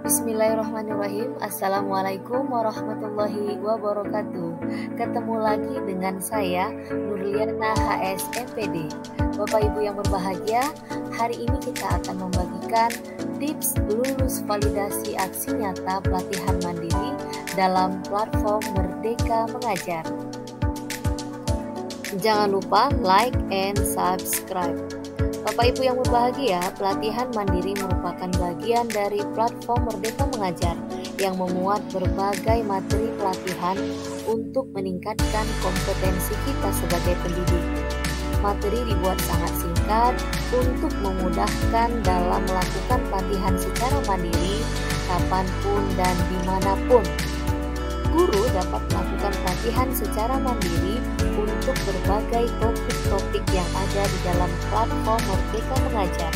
Bismillahirrahmanirrahim. Assalamualaikum warahmatullahi wabarakatuh. Ketemu lagi dengan saya Nurliana HS MPD. Bapak Ibu yang berbahagia, hari ini kita akan membagikan tips lulus validasi aksi nyata pelatihan mandiri dalam platform Merdeka Mengajar. Jangan lupa like and subscribe. Bapak Ibu yang berbahagia, pelatihan mandiri merupakan bagian dari platform Merdeka Mengajar yang memuat berbagai materi pelatihan untuk meningkatkan kompetensi kita sebagai pendidik. Materi dibuat sangat singkat untuk memudahkan dalam melakukan pelatihan secara mandiri kapanpun dan dimanapun. Guru dapat melakukan pelatihan secara mandiri untuk berbagai topik-topik yang ada di dalam platform Merdeka Mengajar.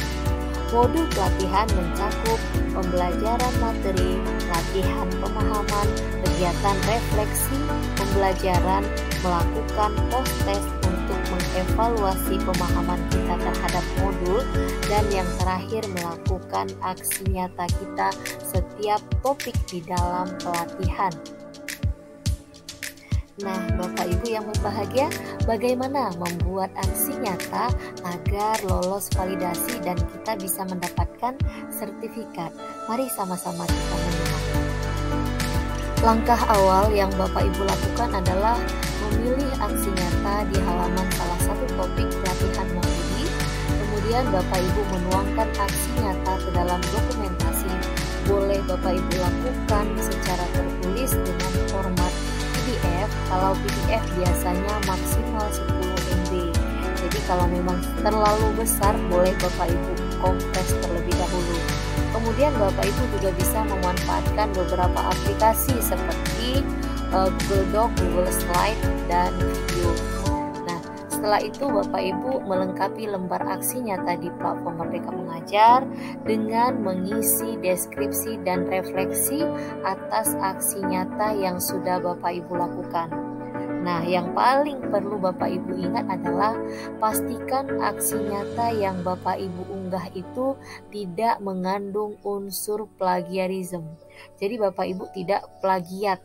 Modul pelatihan mencakup pembelajaran materi, latihan pemahaman, kegiatan refleksi, pembelajaran, melakukan post-test untuk mengevaluasi pemahaman kita terhadap modul, dan yang terakhir melakukan aksi nyata kita setiap topik di dalam pelatihan. Nah, Bapak Ibu yang berbahagia, bagaimana membuat aksi nyata agar lolos validasi dan kita bisa mendapatkan sertifikat? Mari sama-sama kita menyimak. Langkah awal yang Bapak Ibu lakukan adalah memilih aksi nyata di halaman salah satu topik pelatihan mandiri. Kemudian Bapak Ibu menuangkan aksi nyata ke dalam dokumentasi. Boleh Bapak Ibu lakukan secara tertulis dengan format PDF. Kalau PDF biasanya maksimal 10 MB. Jadi kalau memang terlalu besar, boleh Bapak Ibu kompres terlebih dahulu. Kemudian Bapak Ibu juga bisa memanfaatkan beberapa aplikasi seperti Google Doc, Google Slide, dan video. Nah, setelah itu Bapak Ibu melengkapi lembar aksi nyata di platform Merdeka Mengajar dengan mengisi deskripsi dan refleksi atas aksi nyata yang sudah Bapak Ibu lakukan. Nah, yang paling perlu Bapak Ibu ingat adalah pastikan aksi nyata yang Bapak Ibu unggah itu tidak mengandung unsur plagiarisme. Jadi Bapak Ibu tidak plagiat.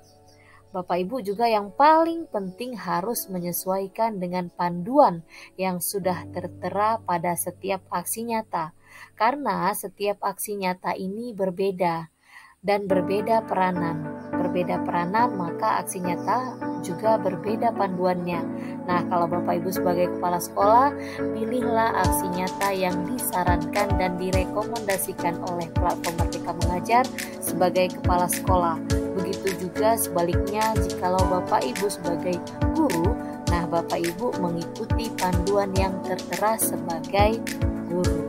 Bapak Ibu juga yang paling penting harus menyesuaikan dengan panduan yang sudah tertera pada setiap aksi nyata. Karena setiap aksi nyata ini berbeda dan berbeda peranan. Berbeda peranan, maka aksi nyata juga berbeda panduannya. Nah, kalau Bapak Ibu sebagai kepala sekolah, pilihlah aksi nyata yang disarankan dan direkomendasikan oleh platform Merdeka Mengajar sebagai kepala sekolah. Begitu juga sebaliknya jikalau Bapak Ibu sebagai guru, nah Bapak Ibu mengikuti panduan yang tertera sebagai guru.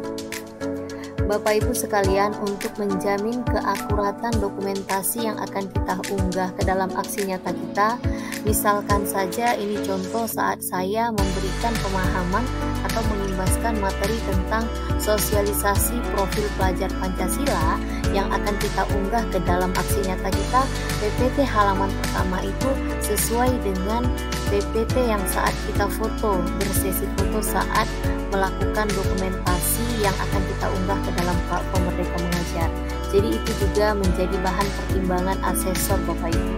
Bapak Ibu sekalian, untuk menjamin keakuratan dokumentasi yang akan kita unggah ke dalam aksi nyata kita, misalkan saja ini contoh saat saya memberikan pemahaman atau mengimbaskan materi tentang sosialisasi profil pelajar Pancasila yang akan kita unggah ke dalam aksi nyata kita. PPT halaman pertama itu sesuai dengan PPT yang saat kita foto, bersesi foto saat melakukan dokumentasi yang akan kita unggah ke dalam platform Merdeka Mengajar. Jadi itu juga menjadi bahan pertimbangan asesor Bapak Ibu.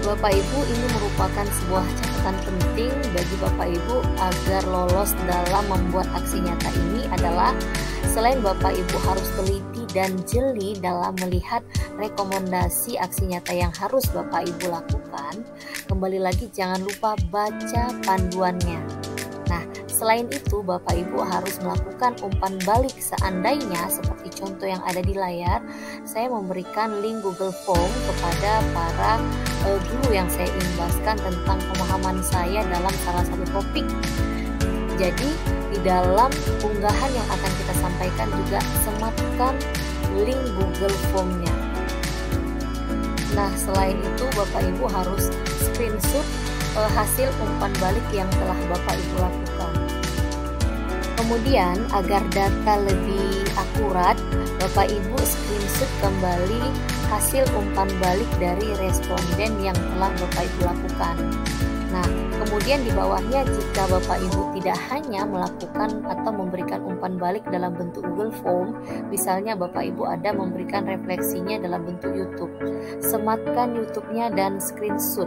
Bapak Ibu, ini merupakan sebuah catatan penting bagi Bapak Ibu agar lolos dalam membuat aksi nyata ini adalah selain Bapak Ibu harus teliti dan jeli dalam melihat rekomendasi aksi nyata yang harus Bapak Ibu lakukan, kembali lagi jangan lupa baca panduannya. Nah, selain itu Bapak Ibu harus melakukan umpan balik seandainya seperti contoh yang ada di layar. Saya memberikan link Google Form kepada para guru yang saya imbaskan tentang pemahaman saya dalam salah satu topik. Jadi di dalam unggahan yang akan kita sampaikan juga sematkan link Google Form-nya. Nah, selain itu Bapak Ibu harus screenshot hasil umpan balik yang telah Bapak Ibu lakukan. Kemudian agar data lebih akurat, Bapak Ibu screenshot kembali hasil umpan balik dari responden yang telah Bapak Ibu lakukan. Nah, kemudian di bawahnya jika Bapak Ibu tidak hanya melakukan atau memberikan umpan balik dalam bentuk Google Form, misalnya Bapak Ibu ada memberikan refleksinya dalam bentuk YouTube. Sematkan YouTube-nya dan screenshot.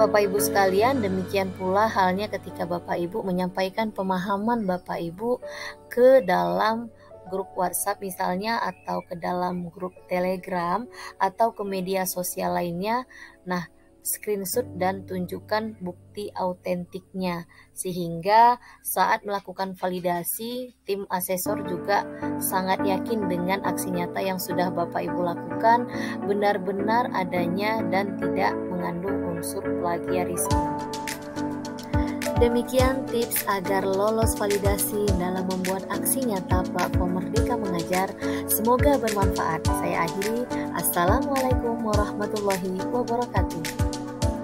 Bapak Ibu sekalian, demikian pula halnya ketika Bapak Ibu menyampaikan pemahaman Bapak Ibu ke dalam grup WhatsApp misalnya, atau ke dalam grup Telegram, atau ke media sosial lainnya. Nah, screenshot dan tunjukkan bukti autentiknya, sehingga saat melakukan validasi, tim asesor juga sangat yakin dengan aksi nyata yang sudah Bapak Ibu lakukan benar-benar adanya dan tidak mengandung unsur plagiarisme. Demikian tips agar lolos validasi dalam membuat aksi nyata platform Merdeka Mengajar. Semoga bermanfaat. Saya akhiri. Assalamualaikum warahmatullahi wabarakatuh.